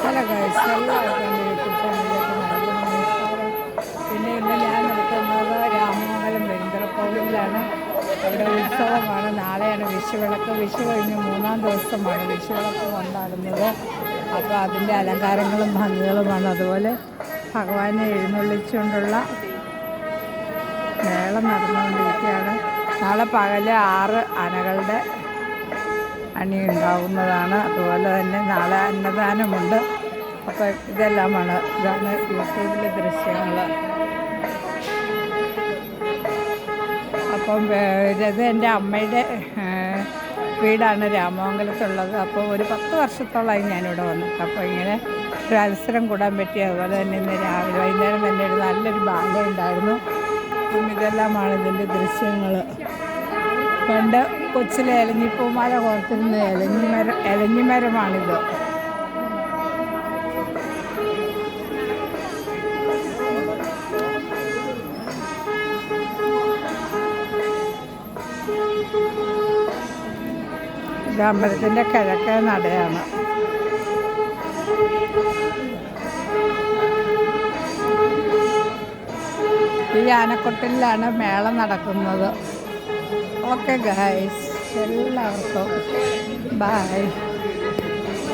Hello guys, എല്ലാവർക്കും എൻ്റെ YouTube ചാനലിലേക്ക് നല്ല നമസ്കാരം. പിന്നെ ഇന്ന് ഞാൻ നിൽക്കുന്നത് രാമമംഗലം വെങ്കടക്കോവിലാണ്. അവിടെ ഉത്സവമാണ്. നാളെയാണ് വിഷുവിളക്ക്. വിഷു കഴിഞ്ഞ് 3-ാം ദിവസമാണ് വിഷുവിളക്ക് കൊണ്ടാടുന്നത്. അപ്പോൾ അതിൻ്റെ അലങ്കാരങ്ങളും ഭംഗികളുമാണ്. അതുപോലെ ഭഗവാനെ എഴുന്നള്ളിച്ചുകൊണ്ടുള്ള മേളം നടന്നുകൊണ്ടിരിക്കുകയാണ്. നാളെ പകല് 6 ആനകളുടെ അണിയുണ്ടാവുന്നതാണ്. അതുപോലെ തന്നെ നാളെ അന്നദാനമുണ്ട്. അപ്പോൾ ഇതാണ് യൂട്യൂബിലെ ദൃശ്യങ്ങൾ. അപ്പം ഇത് എൻ്റെ അമ്മയുടെ വീടാണ് രാമമംഗലത്തുള്ളത്. അപ്പോൾ ഒരു 10 വർഷത്തോളമായി ഞാനിവിടെ വന്നിട്ട്. അപ്പോൾ ഇങ്ങനെ ഒരു അവസരം കൂടാൻ പറ്റി. അതുപോലെ തന്നെ ഇന്ന് രാവിലെ വൈകുന്നേരം തന്നെ ഒരു നല്ലൊരു ബാല ഉണ്ടായിരുന്നു. അപ്പം ഇതെല്ലാമാണ് ഇതിൻ്റെ ദൃശ്യങ്ങൾ. പണ്ട് കൊച്ചിലെ എലഞ്ഞിപ്പൂമാല കോർത്തിരുന്ന എലഞ്ഞിമരമാണിത്. ഇത് അമ്പലത്തിൻ്റെ കിഴക്കേ നടയാണ്. ഈ ആനക്കൊട്ടിലാണ് മേളം നടക്കുന്നത്. ഓക്കെ ഗൈസ്, എല്ലാവർക്കും ബൈ.